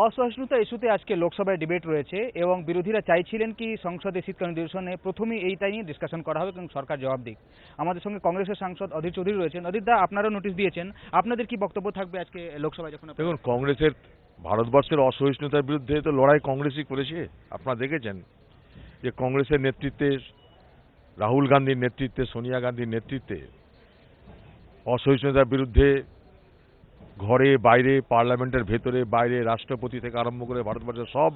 অসহিষ্ণুতা ইস্যুতে আজকে লোকসভায় ডিবেট রয়েছে এবং বিরোধীরা চাইছিলেন কি সংসদে শীতকালীন অধিবেশনে প্রথমেই এইটা নিয়ে ডিসকাশন করা হবে এবং সরকার জবাব দিক। আমাদের সঙ্গে কংগ্রেসের সাংসদ অধীর চৌধুরী রয়েছেন। অধীর দা, আপনারাও নোটিশ দিয়েছেন, আপনাদের কি বক্তব্য থাকবে আজকে লোকসভায় যখন? দেখুন, কংগ্রেসের ভারতবর্ষের অসহিষ্ণুতার বিরুদ্ধে তো লড়াই কংগ্রেসই করেছে। আপনারা দেখেছেন যে কংগ্রেসের নেতৃত্বে, রাহুল গান্ধীর নেতৃত্বে, সোনিয়া গান্ধীর নেতৃত্বে অসহিষ্ণুতার বিরুদ্ধে ঘরে বাইরে, পার্লামেন্টের ভেতরে বাইরে, রাষ্ট্রপতি থেকে আরম্ভ করে ভারতবর্ষের সব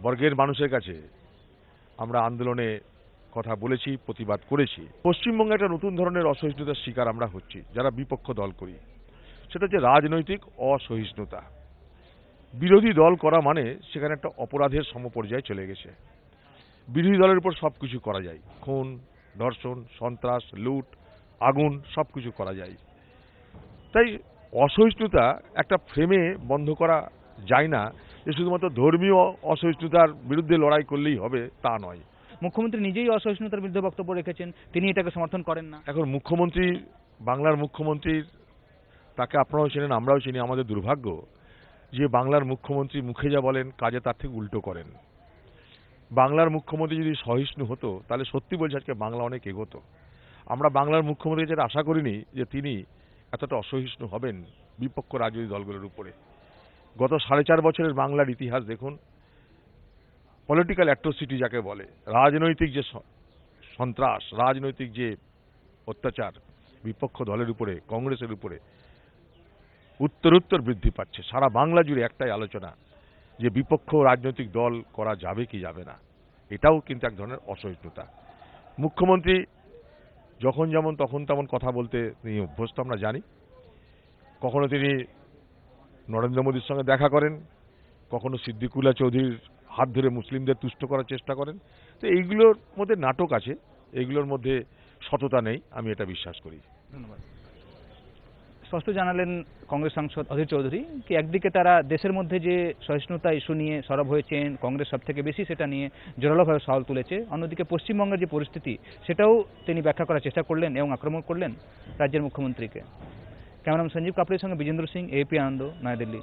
বর্গের মানুষের কাছে আমরা আন্দোলনে কথা বলেছি, প্রতিবাদ করেছি। পশ্চিমবঙ্গে একটা নতুন ধরনের অসহিষ্ণুতার শিকার আমরা হচ্ছি যারা বিপক্ষ দল করি। সেটা হচ্ছে রাজনৈতিক অসহিষ্ণুতা। বিরোধী দল করা মানে সেখানে একটা অপরাধের সমপর্যায়ে চলে গেছে। বিরোধী দলের উপর সব কিছু করা যায়, খুন, ধর্ষণ, সন্ত্রাস, লুট, আগুন, সব কিছু করা যায়। তাই অসহিষ্ণুতা একটা ফ্রেমে বন্ধ করা যায় না যে শুধুমাত্র ধর্মীয় অসহিষ্ণুতার বিরুদ্ধে লড়াই করলেই হবে, তা নয়। মুখ্যমন্ত্রী নিজেই অসহিষ্ণুতার বিরুদ্ধে বক্তব্য রেখেছেন, তিনি এটাকে সমর্থন করেন না। এখন মুখ্যমন্ত্রী, বাংলার মুখ্যমন্ত্রীর, তাকে আপনারাও চেনেন, আমরাও চিনি। আমাদের দুর্ভাগ্য যে বাংলার মুখ্যমন্ত্রী মুখে যা বলেন কাজে তার থেকে উল্টো করেন। বাংলার মুখ্যমন্ত্রী যদি সহিষ্ণু হতো তাহলে সত্যি বলছি আজকে বাংলা অনেক এগোতো। আমরা বাংলার মুখ্যমন্ত্রী যেটা আশা করিনি যে তিনি এতটা অসহিষ্ণু হবেন বিপক্ষ রাজনৈতিক দলগুলোর উপরে। গত 4.5 বছরের বাংলার ইতিহাস দেখুন। পলিটিক্যাল অ্যাট্রোসিটি যাকে বলে, রাজনৈতিক যে সন্ত্রাস, রাজনৈতিক যে অত্যাচার বিপক্ষ দলের উপরে, কংগ্রেসের উপরে উত্তরোত্তর বৃদ্ধি পাচ্ছে। সারা বাংলা জুড়ে একটাই আলোচনা যে বিপক্ষ রাজনৈতিক দল করা যাবে কি যাবে না। এটাও কিন্তু এক ধরনের অসহিষ্ণুতা। মুখ্যমন্ত্রী যখন যেমন তখন তেমন কথা বলতে তিনি অভ্যস্ত, আমরা জানি। কখনো তিনি নরেন্দ্র মোদীর সঙ্গে দেখা করেন, কখনো সিদ্দিকুল্লাহ চৌধুরীর হাত ধরে মুসলিমদের তুষ্ট করার চেষ্টা করেন। তো এইগুলোর মধ্যে নাটক আছে, এইগুলোর মধ্যে সততা নেই, আমি এটা বিশ্বাস করি। ধন্যবাদ। স্পষ্ট জানালেন কংগ্রেস সাংসদ অধীর চৌধুরী কি একদিকে তারা দেশের মধ্যে যে সহিষ্ণুতা ইস্যু নিয়ে সরব হয়েছেন, কংগ্রেস সব থেকে বেশি সেটা নিয়ে জোরালোভাবে সওয়াল তুলেছে, অন্যদিকে পশ্চিমবঙ্গের যে পরিস্থিতি সেটাও তিনি ব্যাখ্যা করার চেষ্টা করলেন এবং আক্রমণ করলেন রাজ্যের মুখ্যমন্ত্রীকে। ক্যামেরাম্যান সঞ্জীব কাপড়ের সঙ্গে বিজেন্দ্র সিং, এপি আনন্দ, নয়াদিল্লি।